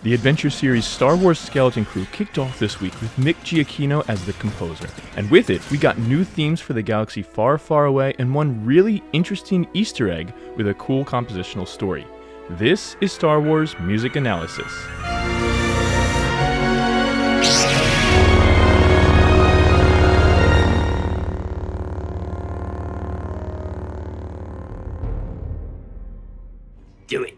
The adventure series Star Wars Skeleton Crew kicked off this week with Mick Giacchino as the composer. And with it, we got new themes for the galaxy far, far away and one really interesting Easter egg with a cool compositional story. This is Star Wars Music Analysis. Do it.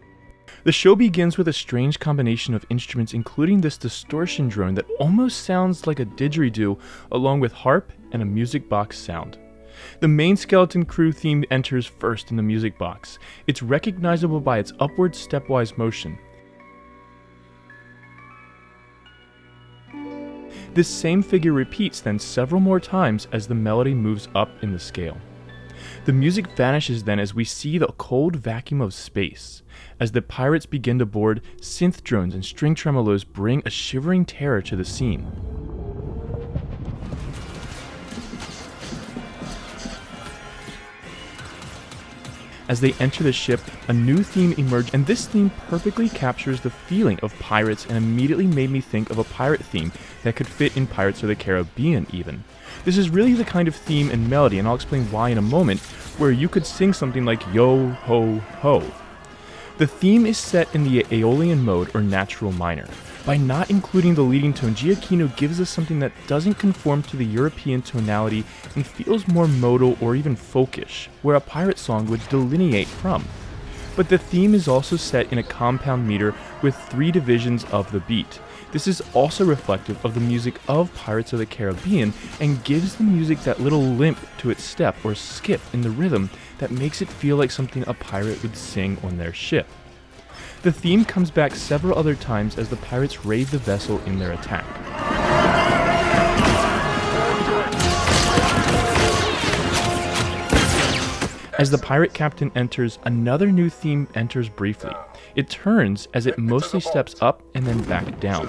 The show begins with a strange combination of instruments, including this distortion drone that almost sounds like a didgeridoo, along with harp and a music box sound. The main Skeleton Crew theme enters first in the music box. It's recognizable by its upward stepwise motion. This same figure repeats then several more times as the melody moves up in the scale. The music vanishes then as we see the cold vacuum of space. As the pirates begin to board, synth drones and string tremolos bring a shivering terror to the scene. As they enter the ship, a new theme emerges, and this theme perfectly captures the feeling of pirates and immediately made me think of a pirate theme that could fit in Pirates of the Caribbean even. This is really the kind of theme and melody, and I'll explain why in a moment, where you could sing something like yo ho ho. The theme is set in the Aeolian mode or natural minor. By not including the leading tone, Giacchino gives us something that doesn't conform to the European tonality and feels more modal or even folkish, where a pirate song would delineate from. But the theme is also set in a compound meter with 3 divisions of the beat. This is also reflective of the music of Pirates of the Caribbean and gives the music that little limp to its step or skip in the rhythm that makes it feel like something a pirate would sing on their ship. The theme comes back several other times as the pirates raid the vessel in their attack. As the pirate captain enters, another new theme enters briefly. It turns as it mostly steps up and then back down.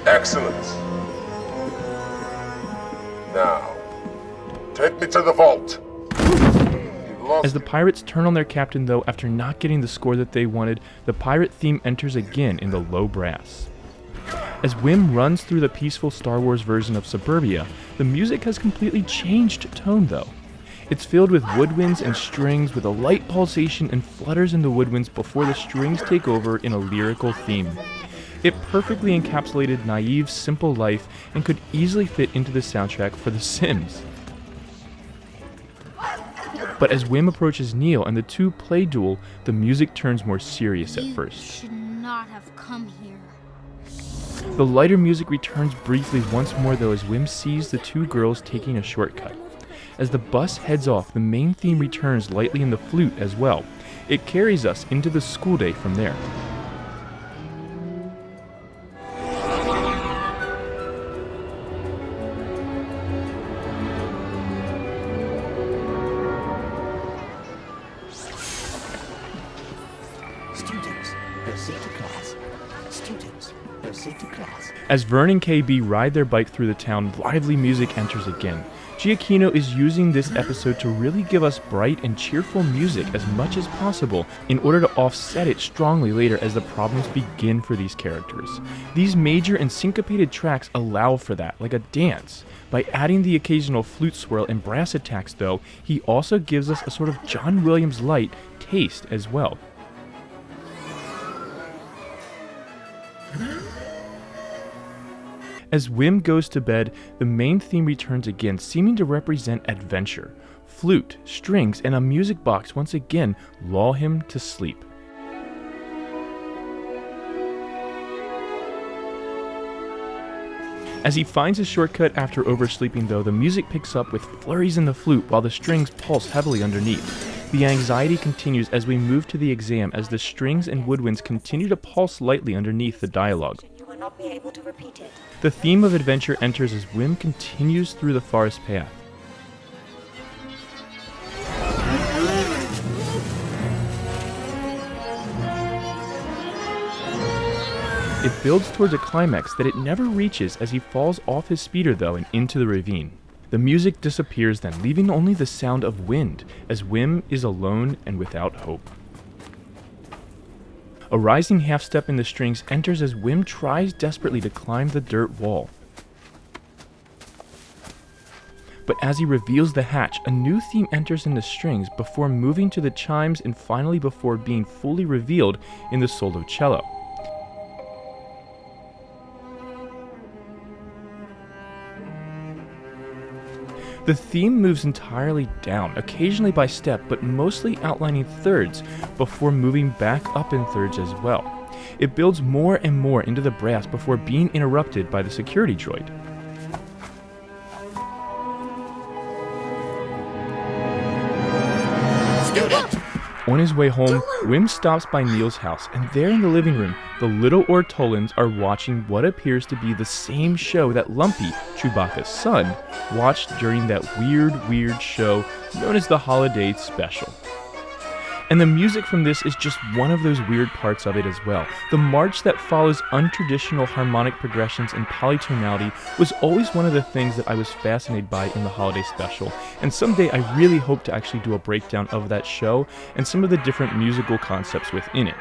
Excellent. Now, take me to the vault. As the pirates turn on their captain though, after not getting the score that they wanted, the pirate theme enters again in the low brass. As Wim runs through the peaceful Star Wars version of Suburbia, the music has completely changed tone though. It's filled with woodwinds and strings with a light pulsation and flutters in the woodwinds before the strings take over in a lyrical theme. It perfectly encapsulated naive, simple life and could easily fit into the soundtrack for The Sims. But as Wim approaches Neil and the two play duel, the music turns more serious at first. You should not have come here. The lighter music returns briefly once more though as Wim sees the two girls taking a shortcut. As the bus heads off, the main theme returns lightly in the flute as well. It carries us into the school day from there. Students, proceed to class. Students, proceed to class. As Vern and KB ride their bike through the town, lively music enters again. Giacchino is using this episode to really give us bright and cheerful music as much as possible in order to offset it strongly later as the problems begin for these characters. These major and syncopated tracks allow for that, like a dance. By adding the occasional flute swirl and brass attacks though, he also gives us a sort of John Williams light taste as well. As Wim goes to bed, the main theme returns again, seeming to represent adventure. Flute, strings, and a music box once again lull him to sleep. As he finds a shortcut after oversleeping though, the music picks up with flurries in the flute while the strings pulse heavily underneath. The anxiety continues as we move to the exam as the strings and woodwinds continue to pulse lightly underneath the dialogue. Not be able to repeat it. The theme of adventure enters as Wim continues through the forest path. It builds towards a climax that it never reaches as he falls off his speeder though and into the ravine. The music disappears then, leaving only the sound of wind as Wim is alone and without hope. A rising half-step in the strings enters as Wim tries desperately to climb the dirt wall. But as he reveals the hatch, a new theme enters in the strings before moving to the chimes and finally before being fully revealed in the solo cello. The theme moves entirely down, occasionally by step, but mostly outlining thirds before moving back up in thirds as well. It builds more and more into the brass before being interrupted by the security droid. On his way home, Wim stops by Neil's house, and there in the living room, the little Ortolans are watching what appears to be the same show that Lumpy, Chewbacca's son, watched during that weird show known as the Holiday Special. And the music from this is just one of those weird parts of it as well. The march that follows untraditional harmonic progressions and polytonality was always one of the things that I was fascinated by in the Holiday Special, and someday I really hope to actually do a breakdown of that show and some of the different musical concepts within it.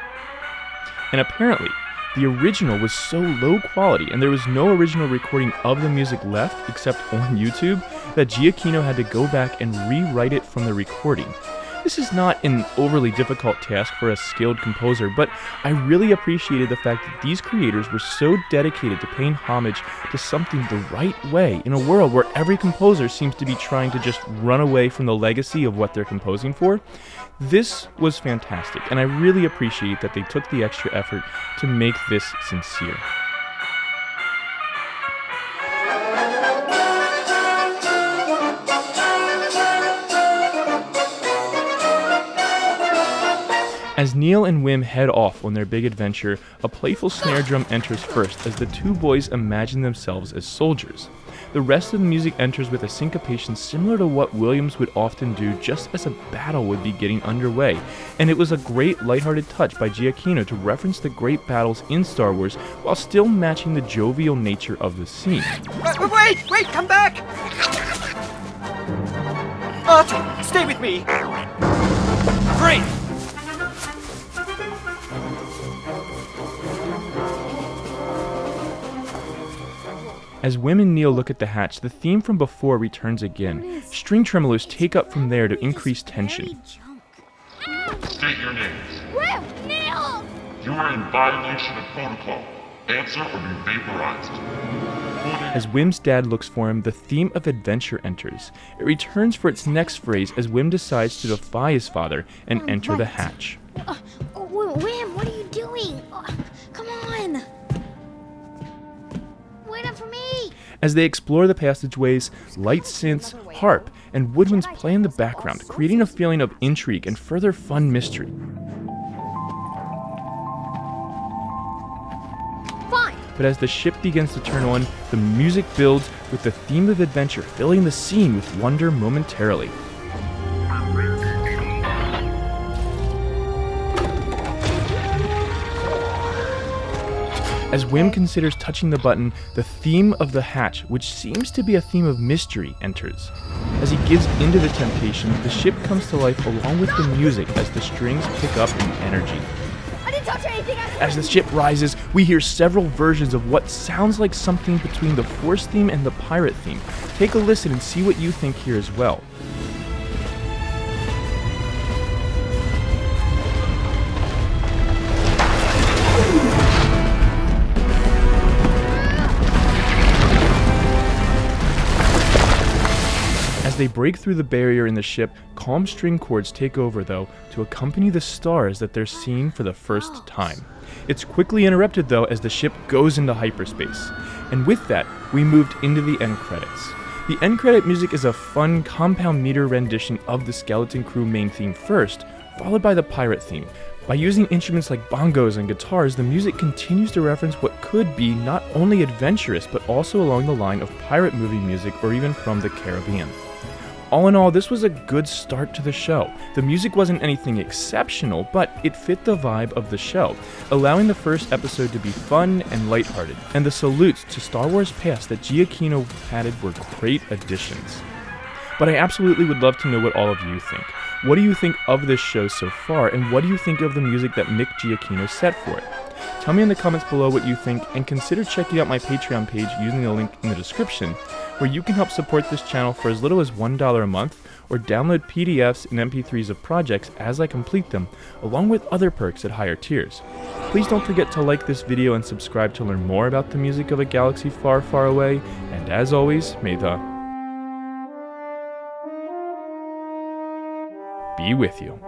And apparently, the original was so low quality and there was no original recording of the music left except on YouTube that Giacchino had to go back and rewrite it from the recording. This is not an overly difficult task for a skilled composer, but I really appreciated the fact that these creators were so dedicated to paying homage to something the right way in a world where every composer seems to be trying to just run away from the legacy of what they're composing for. This was fantastic, and I really appreciate that they took the extra effort to make this sincere. As Neil and Wim head off on their big adventure, a playful snare drum enters first as the two boys imagine themselves as soldiers. The rest of the music enters with a syncopation similar to what Williams would often do just as a battle would be getting underway, and it was a great lighthearted touch by Giacchino to reference the great battles in Star Wars while still matching the jovial nature of the scene. Wait, come back! Archie, stay with me! Great! As Wim and Neil look at the hatch, the theme from before returns again. String tremolos take up from there to increase tension. State your names. Wim! Neil! You are in violation of protocol. Answer or be vaporized. As Wim's dad looks for him, the theme of adventure enters. It returns for its next phrase as Wim decides to defy his father and enter the hatch. Wim, what are you doing? Come on! Wait up for me! As they explore the passageways, light synths, harp, and woodwinds play in the background, creating a feeling of intrigue and further fun mystery. Fine! But as the ship begins to turn on, the music builds with the theme of adventure filling the scene with wonder momentarily. As Wim considers touching the button, the theme of the hatch, which seems to be a theme of mystery, enters. As he gives into the temptation, the ship comes to life along with the music as the strings pick up in energy. I didn't touch anything! As the ship rises, we hear several versions of what sounds like something between the Force theme and the Pirate theme. Take a listen and see what you think here as well. As they break through the barrier in the ship, calm string chords take over, though, to accompany the stars that they're seeing for the first time. It's quickly interrupted, though, as the ship goes into hyperspace. And with that, we moved into the end credits. The end credit music is a fun, compound meter rendition of the Skeleton Crew main theme first, followed by the Pirate theme. By using instruments like bongos and guitars, the music continues to reference what could be not only adventurous, but also along the line of pirate movie music or even from the Caribbean. All in all, this was a good start to the show. The music wasn't anything exceptional, but it fit the vibe of the show, allowing the first episode to be fun and lighthearted, and the salutes to Star Wars past that Giacchino added were great additions. But I absolutely would love to know what all of you think. What do you think of this show so far, and what do you think of the music that Mick Giacchino set for it? Tell me in the comments below what you think, and consider checking out my Patreon page using the link in the description, where you can help support this channel for as little as $1 a month, or download PDFs and MP3s of projects as I complete them, along with other perks at higher tiers. Please don't forget to like this video and subscribe to learn more about the music of a galaxy far, far away, and as always, may the be with you.